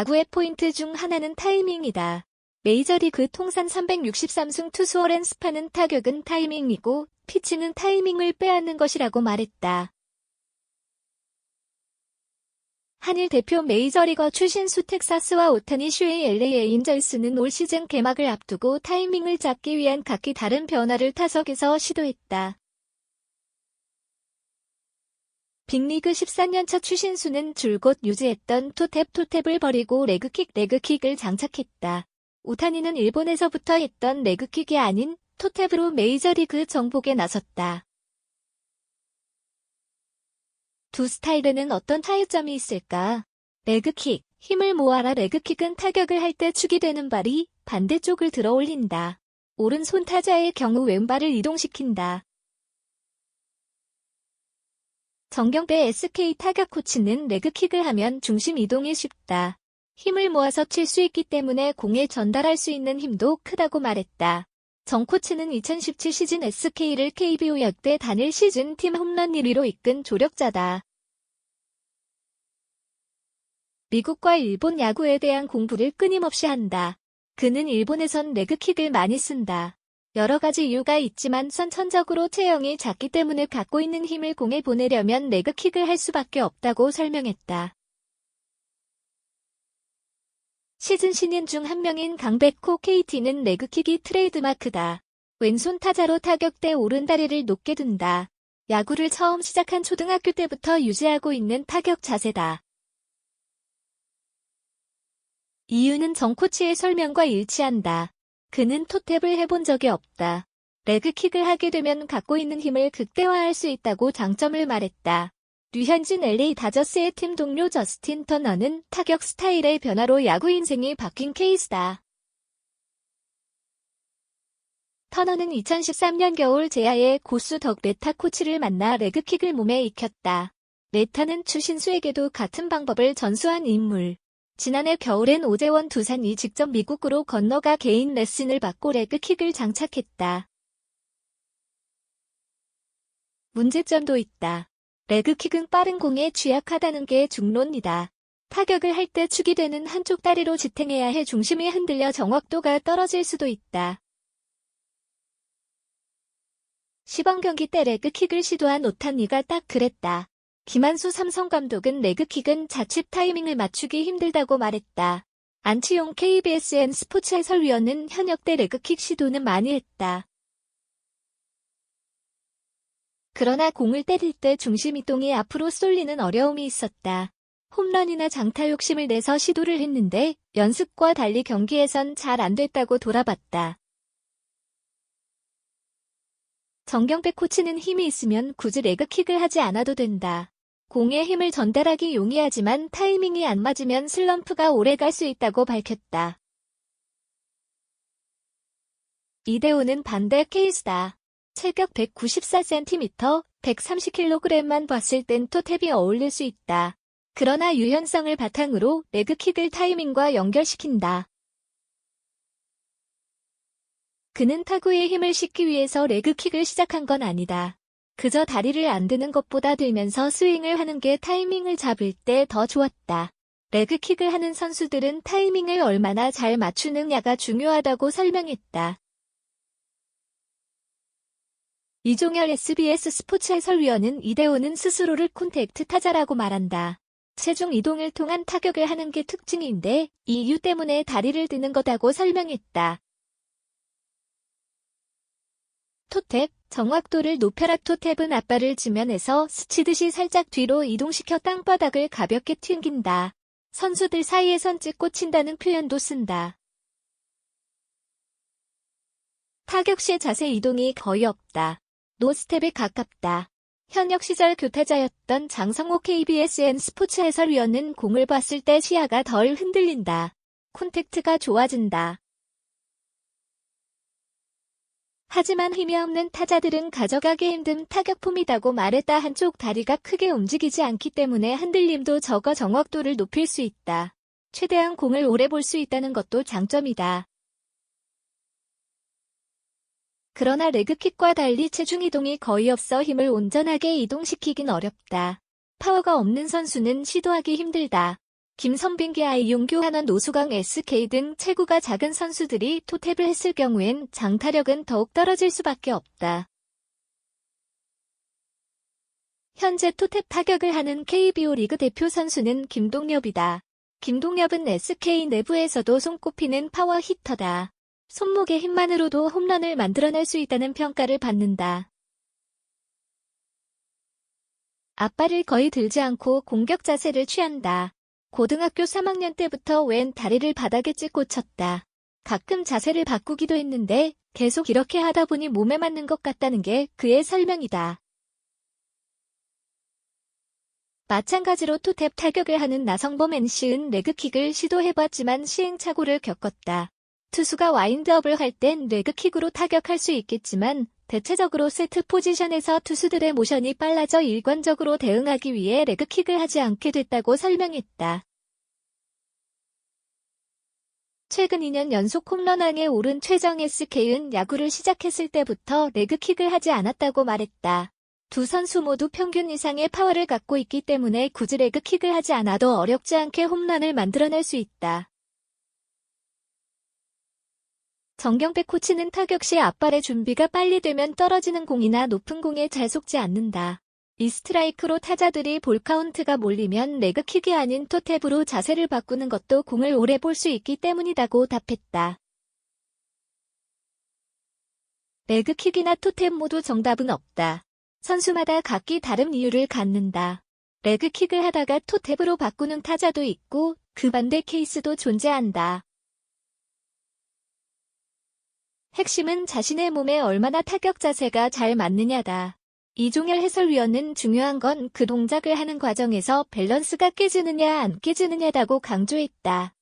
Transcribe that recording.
야구의 포인트 중 하나는 타이밍이다. 메이저리그 통산 363승 투수 오렌 스파는 타격은 타이밍이고 피치는 타이밍을 빼앗는 것이라고 말했다. 한일 대표 메이저리거 추신수 텍사스와 오타니 슈의 LA 에인절스는 올 시즌 개막을 앞두고 타이밍을 잡기 위한 각기 다른 변화를 타석에서 시도했다. 빅리그 14년차 추신수는 줄곧 유지했던 토탭을 버리고 레그킥을 장착했다. 오타니는 일본에서부터 했던 레그킥이 아닌 토탭으로 메이저리그 정복에 나섰다. 두 스타일에는 어떤 차이점이 있을까? 레그킥, 힘을 모아라. 레그킥은 타격을 할 때 축이 되는 발이 반대쪽을 들어 올린다. 오른손 타자의 경우 왼발을 이동시킨다. 정경배 SK 타격 코치는 레그킥을 하면 중심 이동이 쉽다. 힘을 모아서 칠 수 있기 때문에 공에 전달할 수 있는 힘도 크다고 말했다. 정 코치는 2017 시즌 SK를 KBO 역대 단일 시즌 팀 홈런 1위로 이끈 조력자다. 미국과 일본 야구에 대한 공부를 끊임없이 한다. 그는 일본에선 레그킥을 많이 쓴다. 여러 가지 이유가 있지만 선천적으로 체형이 작기 때문에 갖고 있는 힘을 공에 보내려면 레그킥을 할 수밖에 없다고 설명했다. 시즌 신인 중 한 명인 강백호 KT는 레그킥이 트레이드마크다. 왼손 타자로 타격 때 오른다리를 높게 둔다. 야구를 처음 시작한 초등학교 때부터 유지하고 있는 타격 자세다. 이유는 정 코치의 설명과 일치한다. 그는 토탭을 해본 적이 없다. 레그킥을 하게 되면 갖고 있는 힘을 극대화할 수 있다고 장점을 말했다. 류현진 LA 다저스의 팀 동료 저스틴 터너는 타격 스타일의 변화로 야구 인생이 바뀐 케이스다. 터너는 2013년 겨울 제야의 고수 덕 레타 코치를 만나 레그킥을 몸에 익혔다. 레타는 추신수에게도 같은 방법을 전수한 인물. 지난해 겨울엔 오재원 두산이 직접 미국으로 건너가 개인 레슨을 받고 레그킥을 장착했다. 문제점도 있다. 레그킥은 빠른 공에 취약하다는 게 중론이다. 타격을 할 때 축이 되는 한쪽 다리로 지탱해야 해 중심이 흔들려 정확도가 떨어질 수도 있다. 시범 경기 때 레그킥을 시도한 오타니가 딱 그랬다. 김한수 삼성 감독은 레그킥은 자칫 타이밍을 맞추기 힘들다고 말했다. 안치용 KBSN 스포츠 해설위원은 현역 때 레그킥 시도는 많이 했다. 그러나 공을 때릴 때 중심 이동이 앞으로 쏠리는 어려움이 있었다. 홈런이나 장타 욕심을 내서 시도를 했는데 연습과 달리 경기에선 잘 안 됐다고 돌아봤다. 정경배 코치는 힘이 있으면 굳이 레그킥을 하지 않아도 된다. 공에 힘을 전달하기 용이하지만 타이밍이 안 맞으면 슬럼프가 오래 갈 수 있다고 밝혔다. 이대호는 반대 케이스다. 체격 194cm, 130kg만 봤을 땐 토탭이 어울릴 수 있다. 그러나 유연성을 바탕으로 레그킥을 타이밍과 연결시킨다. 그는 타구에 힘을 싣기 위해서 레그킥을 시작한 건 아니다. 그저 다리를 안 드는 것보다 들면서 스윙을 하는 게 타이밍을 잡을 때 더 좋았다. 레그킥을 하는 선수들은 타이밍을 얼마나 잘 맞추느냐가 중요하다고 설명했다. 이종열 SBS 스포츠 해설위원은 이대호는 스스로를 콘택트 타자라고 말한다. 체중 이동을 통한 타격을 하는 게 특징인데 이 이유 때문에 다리를 드는 거다고 설명했다. 토탭, 정확도를 높여라. 토탭은 앞발을 지면에서 스치듯이 살짝 뒤로 이동시켜 땅바닥을 가볍게 튕긴다. 선수들 사이에선 찍고 친다는 표현도 쓴다. 타격 시 자세 이동이 거의 없다. 노스텝에 가깝다. 현역 시절 교타자였던 장성호 KBSN 스포츠 해설위원은 공을 봤을 때 시야가 덜 흔들린다. 콘택트가 좋아진다. 하지만 힘이 없는 타자들은 가져가기 힘든 타격폼이라고 말했다. 한쪽 다리가 크게 움직이지 않기 때문에 흔들림도 적어 정확도를 높일 수 있다. 최대한 공을 오래 볼 수 있다는 것도 장점이다. 그러나 레그킥과 달리 체중 이동이 거의 없어 힘을 온전하게 이동시키긴 어렵다. 파워가 없는 선수는 시도하기 힘들다. 김선빈, 이용규, 한원, 노수강, SK 등 체구가 작은 선수들이 토탭을 했을 경우엔 장타력은 더욱 떨어질 수밖에 없다. 현재 토탭 타격을 하는 KBO 리그 대표 선수는 김동엽이다. 김동엽은 SK 내부에서도 손꼽히는 파워 히터다. 손목의 힘만으로도 홈런을 만들어낼 수 있다는 평가를 받는다. 앞발을 거의 들지 않고 공격 자세를 취한다. 고등학교 3학년 때부터 왼 다리를 바닥에 찍고 쳤다. 가끔 자세를 바꾸기도 했는데 계속 이렇게 하다 보니 몸에 맞는 것 같다는 게 그의 설명이다. 마찬가지로 토탭 타격을 하는 나성범, NC은 레그킥을 시도해봤지만 시행착오를 겪었다. 투수가 와인드업을 할 땐 레그킥으로 타격할 수 있겠지만 대체적으로 세트 포지션에서 투수들의 모션이 빨라져 일관적으로 대응하기 위해 레그킥을 하지 않게 됐다고 설명했다. 최근 2년 연속 홈런왕에 오른 최정, SK은 야구를 시작했을 때부터 레그킥을 하지 않았다고 말했다. 두 선수 모두 평균 이상의 파워를 갖고 있기 때문에 굳이 레그킥을 하지 않아도 어렵지 않게 홈런을 만들어낼 수 있다. 정경백 코치는 타격 시 앞발의 준비가 빨리 되면 떨어지는 공이나 높은 공에 잘 속지 않는다. 이 스트라이크로 타자들이 볼카운트가 몰리면 레그킥이 아닌 토탭으로 자세를 바꾸는 것도 공을 오래 볼 수 있기 때문이라고 답했다. 레그킥이나 토탭 모두 정답은 없다. 선수마다 각기 다른 이유를 갖는다. 레그킥을 하다가 토탭으로 바꾸는 타자도 있고 그 반대 케이스도 존재한다. 핵심은 자신의 몸에 얼마나 타격 자세가 잘 맞느냐다. 이종열 해설위원은 중요한 건 그 동작을 하는 과정에서 밸런스가 깨지느냐 안 깨지느냐라고 강조했다.